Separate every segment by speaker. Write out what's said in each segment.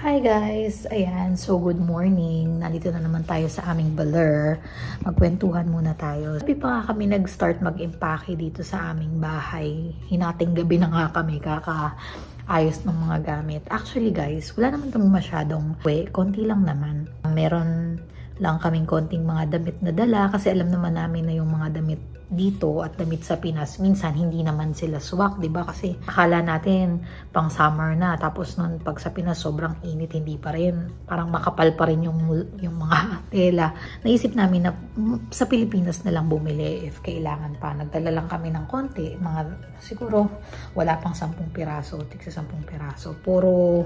Speaker 1: Hi guys! Ayan, so good morning. Nandito na naman tayo sa aming baler. Magkwentuhan muna tayo. Sabi pa nga kami nag-start mag-impake dito sa aming bahay. Hinating gabi na nga kami kaka-ayos ng mga gamit. Actually guys, wala naman itong masyadong konti lang naman. Meron lang kaming konting mga damit na dala kasi alam naman namin na yung mga damit dito at damit sa Pinas, minsan hindi naman sila swak, 'di ba? Kasi akala natin pang summer na, tapos nun pag sa Pinas sobrang init, hindi pa rin. Parang makapal pa rin yung mga tela. Naisip namin na sa Pilipinas na lang bumili if kailangan pa. Nagdala lang kami ng konti, mga siguro wala pang 10 piraso, tigsa 10 piraso. Puro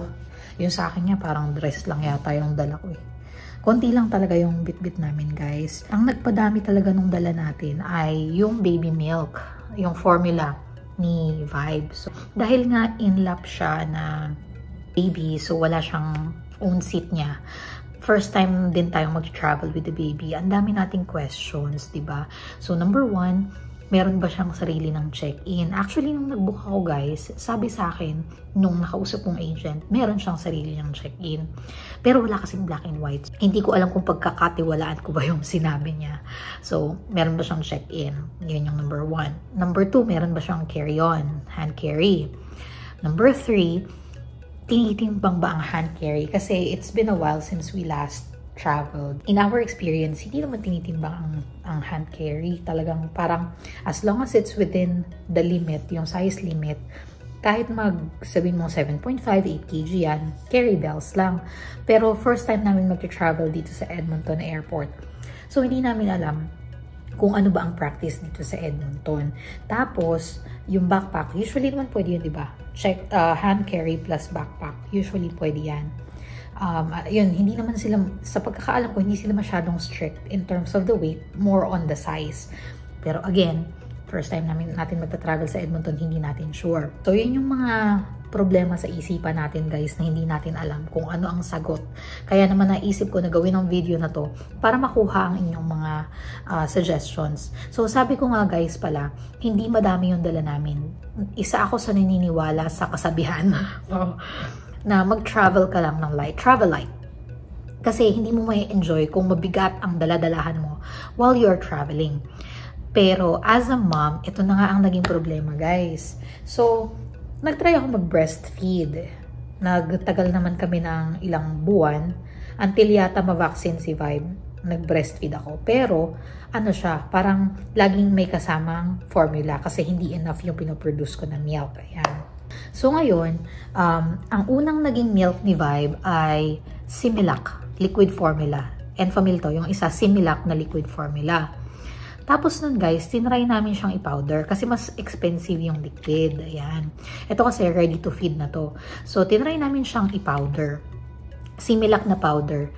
Speaker 1: yung sa akin niya parang dress lang yata yung dala ko eh. Konti lang talaga yung bit-bit namin guys. Ang nagpadami talaga nung dala natin ay yung baby milk, yung formula ni Vibe. So, dahil nga in-lap siya na baby, so wala siyang own seat niya. First time din tayong mag-travel with the baby. Ang dami nating questions, diba? So, number 1, meron ba siyang sarili ng check-in? Actually, nung nag-book ako guys, sabi sa akin, nung nakausap kong agent, meron siyang sarili ng check-in. Pero wala kasing black and white. Hindi ko alam kung pagkakatiwalaan ko ba yung sinabi niya. So, meron ba siyang check-in? Yun yung number 1. Number 2, meron ba siyang carry-on? Hand carry. Number 3, tinitimbang ba ang hand carry? Kasi it's been a while since we last traveled. In our experience, hindi naman tinitimbang ang hand carry. Talagang parang as long as it's within the limit, yung size limit, kahit sabihin mo 7.5, 8 kg yan, carry bells lang. Pero first time namin mag-travel dito sa Edmonton Airport. So hindi namin alam kung ano ba ang practice dito sa Edmonton. Tapos, yung backpack, usually naman pwede yun, diba? Check, hand carry plus backpack. Usually pwede yan. Yun, hindi naman sila, sa pagkakaalam ko, hindi sila masyadong strict in terms of the weight, more on the size. Pero again, first time natin magta-travel sa Edmonton, hindi natin sure. So, yun yung mga problema sa isipan natin guys, na hindi natin alam kung ano ang sagot. Kaya naman naisip ko na gawin ang video na to para makuha ang inyong mga suggestions. So, sabi ko nga guys pala, hindi madami yung dala namin. Isa ako sa naniniwala sa kasabihan. Na mag-travel ka lang ng light. Travel light. Kasi hindi mo may enjoy kung mabigat ang daladalahan mo while you're traveling. Pero as a mom, ito na nga ang naging problema guys. So, nag-try ako mag-breastfeed. Nagtagal naman kami ng ilang buwan until yata ma-vaccine si Vibe. Nag-breastfeed ako. Pero, ano siya, parang laging may kasamang formula kasi hindi enough yung pinoproduce ko na milk. Ayan. So ngayon, ang unang naging milk ni Vibe ay Similac liquid formula. Enfamil to, yung isa Similac na liquid formula. Tapos nun guys, tinry namin siyang i-powder kasi mas expensive yung liquid. Ayan. Ito kasi ready to feed na to. So tinry namin siyang i-powder. Similac na powder.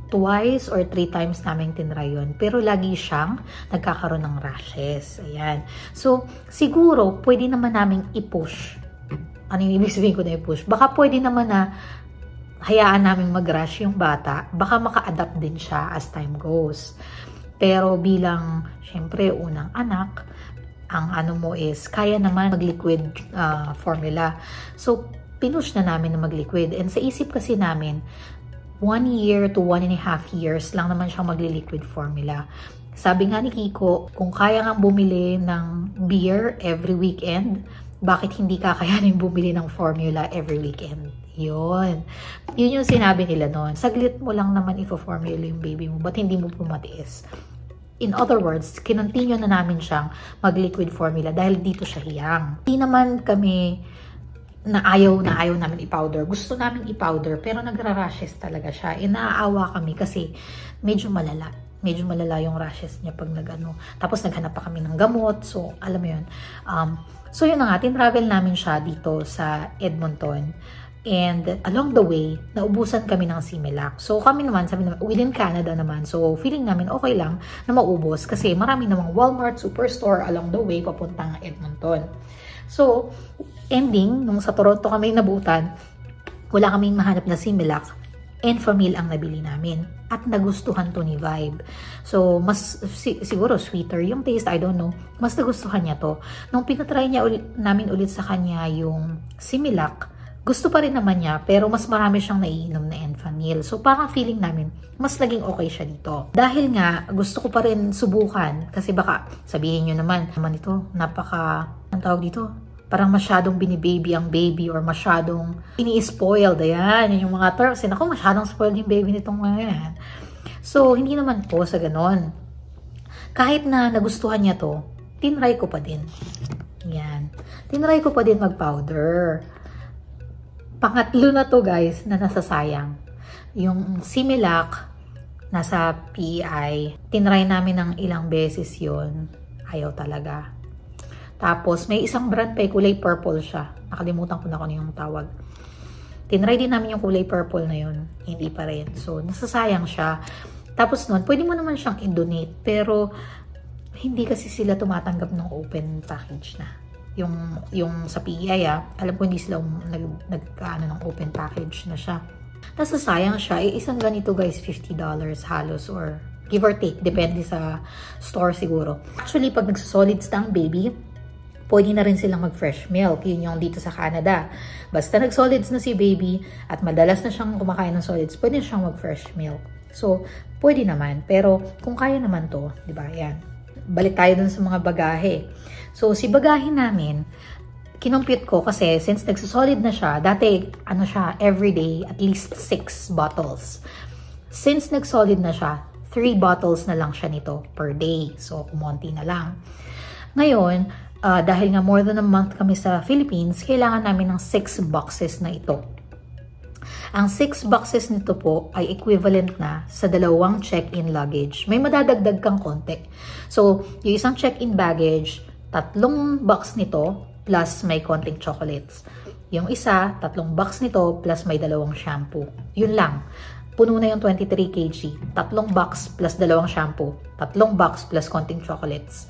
Speaker 1: Twice or 3 times namin tinry yun. Pero lagi siyang nagkakaroon ng rashes. Ayan. So siguro pwede naman namin i-push. Ano yung ibig sabihin ko na i-push? Baka pwede naman na hayaan namin mag-rush yung bata. Baka maka-adapt din siya as time goes. Pero bilang, syempre, unang anak, ang ano mo is, kaya naman mag-liquid formula. So, pinush na namin na mag-liquid. And sa isip kasi namin, 1 year to 1.5 years lang naman siyang magli-liquid formula. Sabi nga ni Kiko, kung kaya nga bumili ng beer every weekend, bakit hindi kakayanin bumili ng formula every weekend? Yun yung sinabi nila noon. Saglit mo lang naman i-formula yung baby mo, ba't hindi mo pumatiis? In other words, kinontinue na namin siyang mag-liquid formula dahil dito siya hiyang. Hindi naman kami na ayaw namin i-powder. Gusto namin i-powder pero nagra-rashes talaga siya. Inaawa kami kasi medyo malala. Medyo malala yung rashes niya pag nag-ano. Tapos naghanap pa kami ng gamot. So, alam mo yun. So, yun na nga. Tinravel namin siya dito sa Edmonton. And along the way, naubusan kami ng Similac. So, kami naman, sabi naman, within Canada naman. So, feeling namin okay lang na maubos. Kasi marami namang Walmart, Superstore along the way papuntang Edmonton. So, ending, nung sa Toronto kami nabutan, wala kaming mahanap na Similac. Enfamil ang nabili namin. At nagustuhan to ni Vibe. So, mas siguro sweeter yung taste, I don't know. Mas nagustuhan niya to. Nung pinatry namin ulit sa kanya yung Similac, gusto pa rin naman niya, pero mas marami siyang naiinom na Enfamil. So, parang feeling namin, mas naging okay siya dito. Dahil nga, gusto ko pa rin subukan. Kasi baka, sabihin nyo naman ito, ang tawag dito? Parang masyadong binibaby ang baby or masyadong ini-spoiled. Ayan, yun yung mga terms. Ako, masyadong spoiled yung baby nitong mga yan. So, hindi naman po sa ganon. Kahit na nagustuhan niya to, tinry ko pa din. Yan. Tinry ko pa din mag-powder. Pangatlo na to guys na nasasayang. Yung Similac nasa PEI, tinry namin ng ilang beses yon, ayaw talaga. Tapos may isang brand pa, kulay purple siya. Nakalimutan ko na kung yung tawag. Tinry din namin yung kulay purple na yun, hindi pa rin. So nasasayang siya. Tapos nun, pwede mo naman siyang i-donate, pero hindi kasi sila tumatanggap ng open package na. Yung sa PEI, alam ko hindi sila nagkaano ng open package na siya. Nasasayang siya. Isang ganito guys, $50 halos or give or take. Depende sa store siguro. Actually, pag nagsasolids na ang baby, pwede na rin silang mag-fresh milk. Yun yung dito sa Canada. Basta nagsolids na si baby at madalas na siyang kumakain ng solids, pwede na siyang mag-fresh milk. So, pwede naman. Pero kung kaya naman to, di ba? Yan. Balik tayo dun sa mga bagahe. So, si bagahe namin, kinumpute ko kasi since nagsasolid na siya, dati, siya, everyday, at least 6 bottles. Since nagsolid na siya, 3 bottles na lang siya nito per day. So, kumonti na lang. Ngayon, dahil nga more than a month kami sa Philippines, kailangan namin ng 6 boxes na ito. Ang 6 boxes nito po ay equivalent na sa 2 check-in luggage. May madadagdag kang konti. So, yung isang check-in baggage, 3 box nito plus may konting chocolates. Yung isa, 3 box nito plus may 2 shampoo. Yun lang. Puno na yung 23 kg. 3 box plus 2 shampoo. 3 box plus konting chocolates.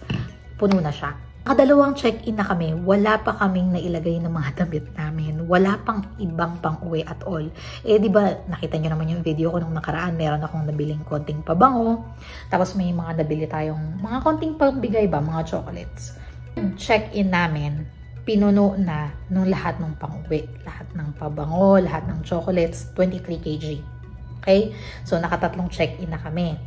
Speaker 1: Puno na siya. Nakadalawang check-in na kami, wala pa kaming nailagay ng mga damit namin. Wala pang ibang pang-uwi at all. Eh, di ba, nakita nyo naman yung video ko nung nakaraan, meron akong nabiling konting pabango. Tapos may mga nabili tayong mga konting pambigay ba, mga chocolates. Check-in namin, pinuno na nung lahat ng pang-uwi. Lahat ng pabango, lahat ng chocolates, 23 kg. Okay? So, nakatatlong check-in na kami.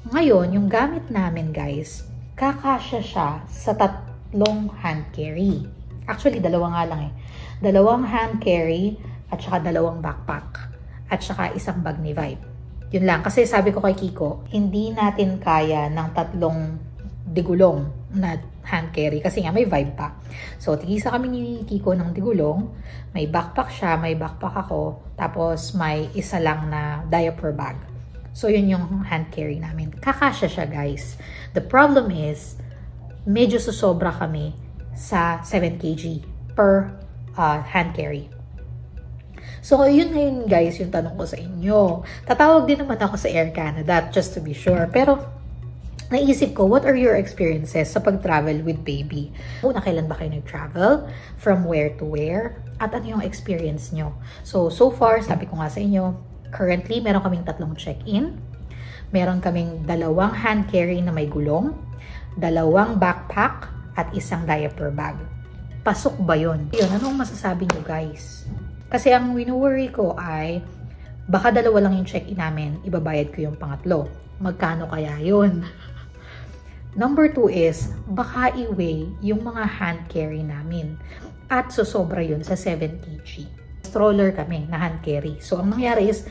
Speaker 1: Ngayon, yung gamit namin, guys, kakasya siya sa 3 hand carry. Actually, 2 nga lang eh. 2 hand carry at saka 2 backpack. At saka 1 bag ni Vibe. Yun lang. Kasi sabi ko kay Kiko, hindi natin kaya ng 3 digulong na hand carry. Kasi nga may Vibe pa. So, tigisa kami ni Kiko ng digulong. May backpack siya, may backpack ako. Tapos, may isa lang na diaper bag. So, yun yung hand carry namin. Kakasya siya, guys. The problem is, medyo susobra kami sa 7 kg per hand carry. So, yun ngayon, guys, yung tanong ko sa inyo. Tatawag din naman ako sa Air Canada, just to be sure. Pero, naisip ko, what are your experiences sa pag-travel with baby? Una, kailan ba kayo nag-travel? From where to where? At ano yung experience nyo? So far, sabi ko nga sa inyo, currently, meron kaming 3 check-in. Meron kaming 2 hand carry na may gulong, 2 backpack, at 1 diaper bag. Pasok ba yun? Yun, anong masasabi nyo guys? Kasi ang wino-worry ko ay, baka 2 lang yung check-in namin, ibabayad ko yung pangatlo. Magkano kaya yun? Number 2 is, baka i-weigh yung mga hand carry namin. At sosobra yun sa 7 kg. Stroller kami na hand carry. So, ang nangyari is,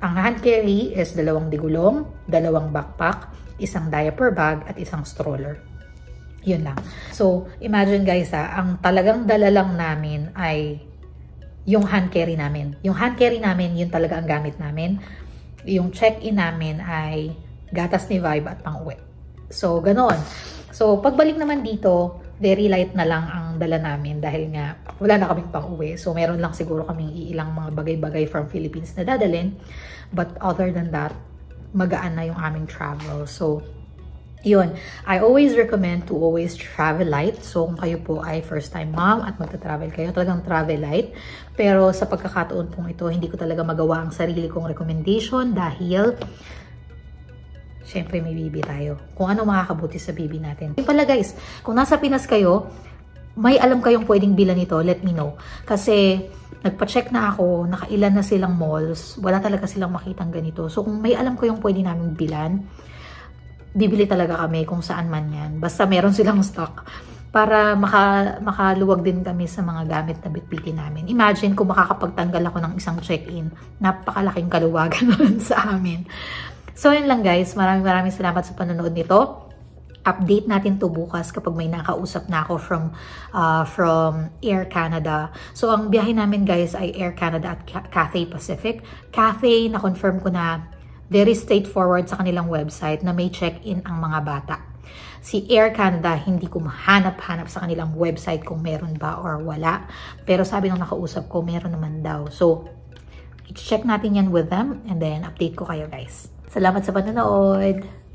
Speaker 1: ang hand carry is 2 digulong, 2 backpack, 1 diaper bag, at 1 stroller. Yun lang. So, imagine guys ang talagang dala lang namin ay yung hand carry namin. Yung hand carry namin, yun talaga ang gamit namin. Yung check-in namin ay gatas ni Vibe at pang-uwi. So, ganon. So, pagbalik naman dito, very light na lang ang dala namin dahil nga wala na kaming pang-uwi. So, meron lang siguro kaming ilang mga bagay-bagay from Philippines na dadalhin. But other than that, magaan na yung aming travel. So, yun. I always recommend to always travel light. So, kung kayo po ay first-time mom at magta-travel kayo, talagang travel light. Pero sa pagkakataon pong ito, hindi ko talaga magawa ang sarili kong recommendation dahil syempre may baby tayo. Kung ano makakabuti sa baby natin. Yung pala guys, kung nasa Pinas kayo, may alam kayong pwedeng bilan nito, let me know. Kasi nagpa-check na ako, nakailan na silang malls, wala talaga silang makitang ganito. So kung may alam ko yung pwede namin bilan, bibili talaga kami kung saan man yan. Basta meron silang stock para makaluwag din kami sa mga gamit na bitbitin namin. Imagine kung makakapagtanggal ako ng isang check-in, napakalaking kaluwagan nun sa amin. So yun lang guys, maraming salamat sa panonood nito. Update natin to bukas kapag may nakausap na ako from Air Canada. So, ang biyahe namin guys ay Air Canada at Cathay Pacific. Cathay, na-confirm ko na very straightforward sa kanilang website na may check-in ang mga bata. Si Air Canada, hindi ko mahanap-hanap sa kanilang website kung meron ba or wala. Pero sabi ng nakausap ko, meron naman daw. So, i-check natin yan with them and then update ko kayo guys. Salamat sa panonood!